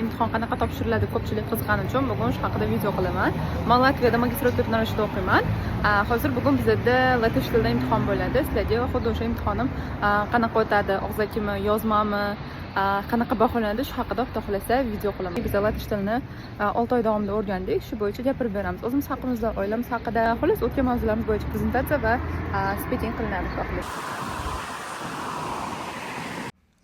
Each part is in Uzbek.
imtihon qanaqa topshiriladi ko'pchilik qiziqqani uchun bugun shu haqida video qilaman. Men Latviyada magistratura yo'nalishida o'qiyman. Hozir bugun bizda latviy tilida imtihon bo'ladi. Sizlarga xuddi o'sha imtihonim qanaqa o'tadi, og'zakimi, yozmami, qanaqa baholanadi shu haqida xudo xolasa video qilaman. Biz latviy tilini 6 oy davomida o'rgandik. Shu bo'yicha gapirib beramiz. O'zimiz haqimizda, oilamiz haqida, xolos o'tgan mavzularimiz bo'yicha prezentatsiya va speaking qilinadi xolos.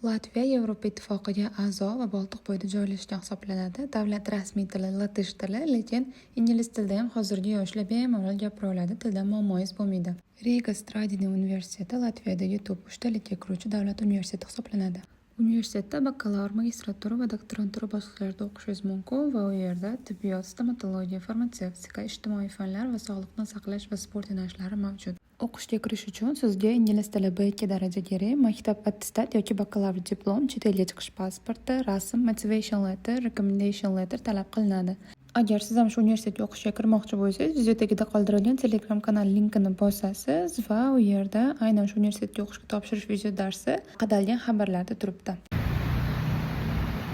Latviya Yevropa Ittifoqiga a'zo va Boltiqbo'yida joylashgan hisoblanadi. Davlat rasmiy tili latviy tili, lekin ingliz tilida ham hozirgi yoshlar bemalol gapira oladi. Tilda muammoyingiz bo'lmaydi. Riga Stradini universiteti Latviyadagi top 3 tilga kiruvchi davlat universiteti hisoblanadi. Universitetda bakalavr, magistratura va doktorantura bosqichlarida o'qishingiz mumkin va u yerda tibbiyot, stomatologiya, farmatsevtika, ijtimoiy fanlar va sog'liqni saqlash va sport yo'nalishlari mavjud. O'qishga kirish uchun sizga ingliz tili B2 daraja kerak, maktab attestat yoki bakalavr diplom, chet elga chiqish pasporti, rasm, motivation letter, recommendation letter talab qilinadi. Agar siz ham shu universitetga o'qishga kirmoqchi bo'lsangiz, video tagida qoldirilgan Telegram kanal linkini bosasiz va u yerda aynan shu universitetga o'qishga topshirish video darsi qadalgan xabarlarda turibdi.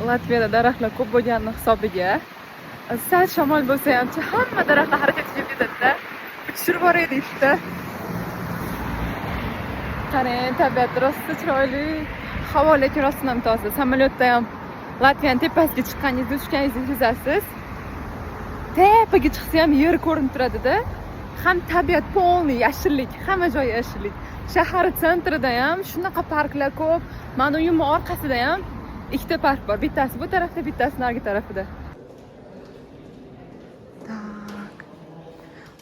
Latviyada daraxtlar ko'p bo'lgani hisobiga sal shamol bo'lsa ham hamma daraxtlar harakatga ketadi-da. Tushirib boraylik ishda. Qarang, tabiat rosti chiroyli, havo lekin rostdan ham toza. Samolyotda ham Latviyaning tepasiga chiqqaningizda tushganingizni sezasiz. Tepaga chiqsa ham yer ko'rinib turadi-da. Ham tabiat polniy yashillik, hamma joy yashillik. Shahar sentrida ham shunaqa parklar ko'p. Mana uyim orqasida ham ikkita park bor. Bittasi bu tarafda, bittasi narigi tarafida.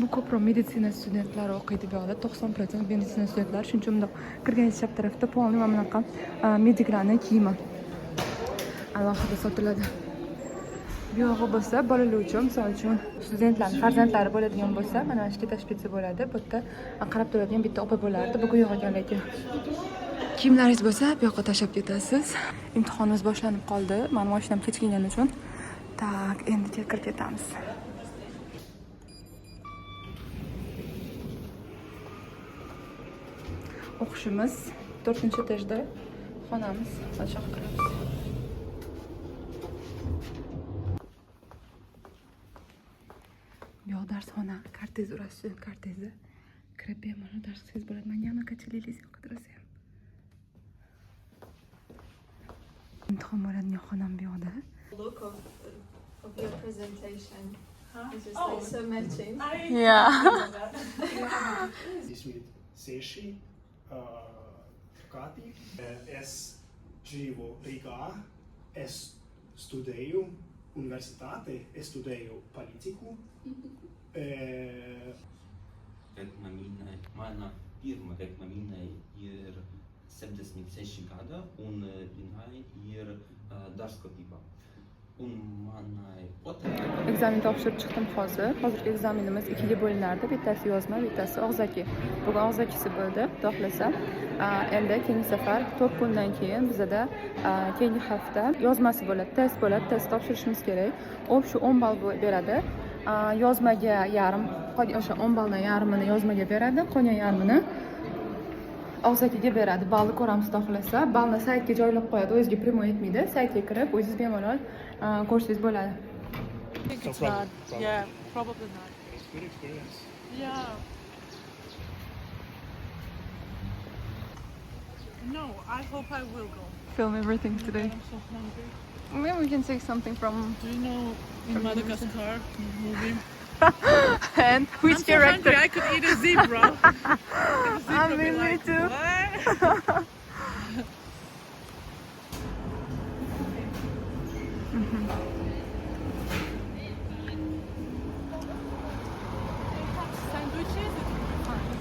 Bu ko'proq meditsina studentlari o'qiydi bu yerda. 90% meditsina studentlari, shuning uchun bundoq kirgan chap tarafda polniy va bunaqa mediklarning kiyimi alohida sotiladi. Bu yog'i bo'lsa, bolalar uchun, misol uchun studentlarning farzandlari bo'ladigan bo'lsa, mana shu yerda shpitsi bo'ladi. Bu yerda qarab turadigan bitta opa bo'lardi. Bugun yo'q ekan lekin. Kiyimlaringiz bo'lsa, bu yoqqa tashlab ketasiz. Imtihonimiz boshlanib qoldi. Men mashinam kechikgani uchun. Tak, endi kirib ketamiz. O'qishimiz 4-etajda xonamiz. Aşağı kiramiz. Bu darsxona, kartez urasiz, kartezi. Kirib bemalol darsingiz bo'ladi. Men yana qachaligingiz yoqtirasiz ham. Imtihon bo'ladigan xonam bu yoqda. Look of your presentation. It's just like so matching. Yeah. Seši gadi. Es dzīvo Rīgā. Es studēju universitātē. Es studēju politiku. Mana pirmā reklāmīna ir 76 gada un viņai ir dārzkopība. Un manai otrā Ekzamen topshirib chiqdim hozir. Hozirgi ekzamenimiz ikkiga bo'linardi. Bittasi yozma, bittasi og'zaki. Bugun og'zakisi bo'ldi, xudo xolasa. Endi keyingi safar 4 kundan keyin bizda keyingi hafta yozmasi bo'ladi, test bo'ladi. Test topshirishimiz kerak. U shu 10 ball beradi. Yozmaga yarim, o'sha 10 balldan yarmini yozmaga beradi, qolgan yarmini og'zakiga beradi. Balni ko'ramiz, xudo xolasa. Balni saytga joylab qo'yadi. O'zingizga primoy etmaydi. Saytga kirib, o'zingiz bemalol ko'rsangiz bo'ladi. It's not. Yeah, probably not. It's good experience. Yeah. No, I hope I will go. Film everything today. I'm so hungry. Maybe we can say something from Do you know in Madagascar movie? and which I'm so character? hungry, I could eat a zebra. I mean, me too. What? Sandwiches, it will be fine.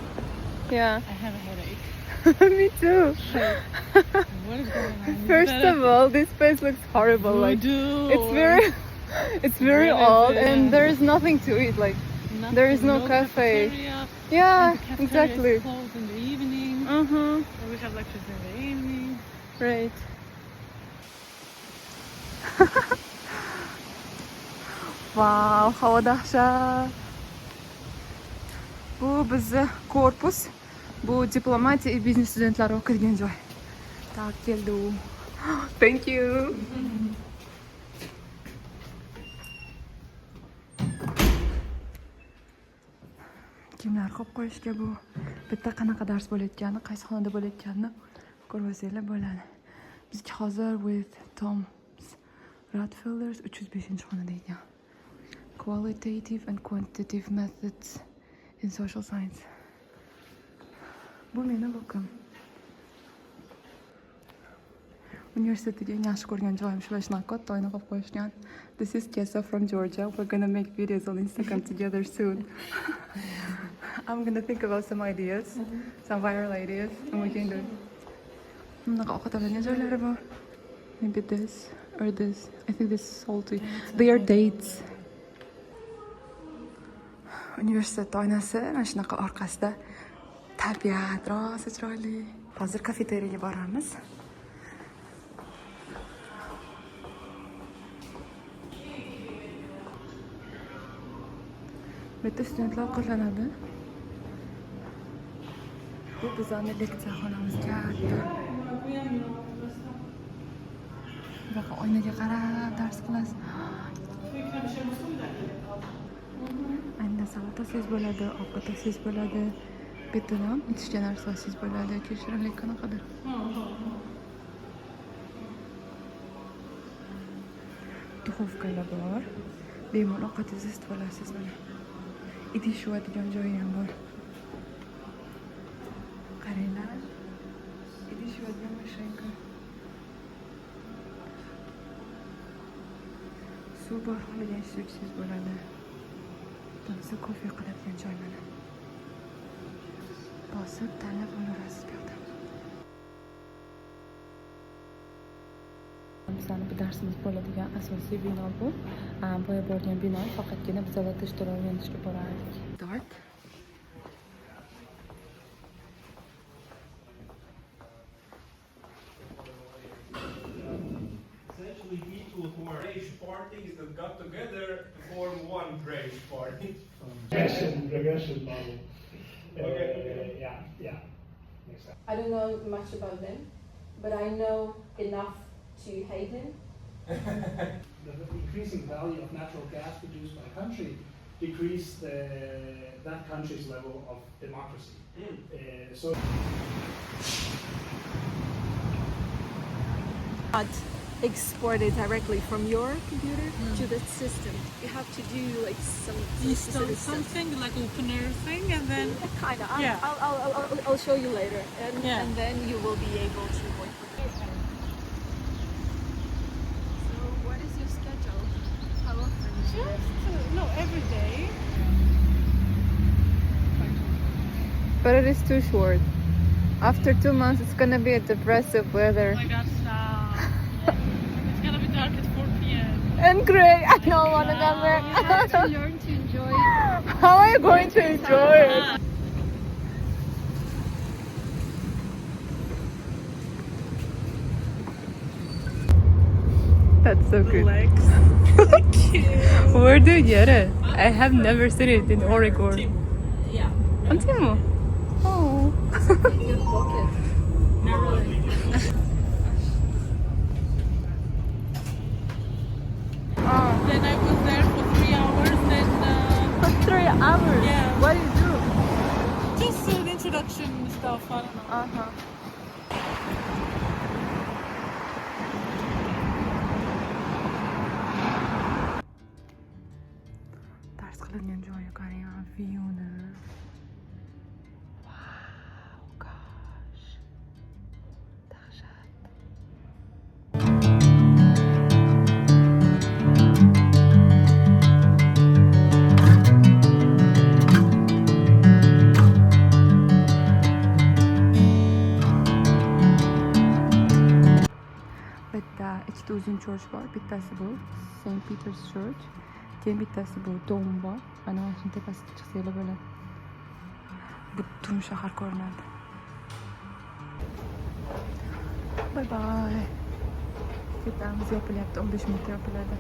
Yeah, I have a headache. me too. What is going on? First of all, this place looks horrible. Like it's very Really old, bad. and there is nothing to eat. Like there is no cafe. cafeteria. Yeah, And the cafeteria exactly. is closed in the evening. And We have lectures in the evening. right. Wow, havo dahshat. Bu bizni korpus. Bu diplomatiya va biznes studentlari o'qiydigan joy. Tak, keldi u. Thank you. kiyimlar qo'yib qo'yishga bu bitta qanaqa dars bo'layotganini, qaysi xonada bo'layotganini ko'rib olsanglar bo'ladi. Bizga hozir with Tom's Rockefeller's 305-xonada ekan. Qualitative and quantitative methods in social science. Bu meni bokim. Universitetga eng yaxshi ko'rgan joyim shu shunaqa katta oyna qilib qo'yishgan. This is Kesa from Georgia. We're gonna make videos on Instagram together soon. I'm gonna think about some ideas, some viral ideas, and we can do it. Bunaqa ovqatlangan joylari bor. Maybe this or this. I think this is salty. They are dates. Universitet oynasi mana shunaqa orqasida tabiat rosa chiroyli. Hozir kafeteriyaga boramiz. Bitta studentlar ovqatlanadi. Bu bizning leksiya xonamiz katta. Baqa oynaga qarab dars qilasiz. Ayni salatatsiz bo'ladi, ovqatsiz bo'ladi. Bittadan ichgan narsasiz bo'ladi. Keshirinlik qanaqadir. Duxovkalar bor. Bemalol ovqatingizni isitib olasiz mana. Idish yuvadigan joyi ham bor. Qaranglar. Idish yuvadigan mashinka. Suv bor, xohlagan suvsiz bo'ladi. Bo'lsa kofe qiladigan joy mana. Bosib tanlab olarasiz bu yerda. Bizning bir darsimiz bo'ladigan asosiy bino bu. Boya bo'lgan bino, faqatgina biz latish tili o'rganishga borardik. Start. Essentially, people who are British parties that got together to form one British party. Regression model. Okay. Yeah. Makes sense. I don't know much about them, but I know enough to hate them. The increasing value of natural gas produced by a country decrease that country's level of democracy. So Not exported directly from your computer to the system. You have to do like some Install specific stuff. something like opener thing and then Kinda. Yeah. I'll show you later, and Yeah. and then you will be able to work with it. So, what is your schedule? How often? no, every day. But it is too short. After 2 months, it's gonna be a depressive weather. Oh my gosh, it's gonna be dark at 4 p.m. And gray, I don't wanna come You have to learn to enjoy it. How are you going to enjoy it? That's so good. Legs. Where do you get it? I have never seen it in Oregon. Yeah. On Temu. Oh. In your pocket. Then I was there for 3 hours and For 3 hours? Yeah. What do you do? just introduction stuff. I don't know. Uh-huh. Ders qilingan joyi qarang, viewni. Wow, gosh. Dahshat. Bitta ikkita uzun church bor. Bittasi bu St. Peter's Church. Keyin bittasi bu dom bor. Ana shuni tepasiga chiqsanglar bo'ladi. Butun shahar ko'rinadi. Bye bye. Ketamiz, yopilyapti. 15 minutda yopiladi.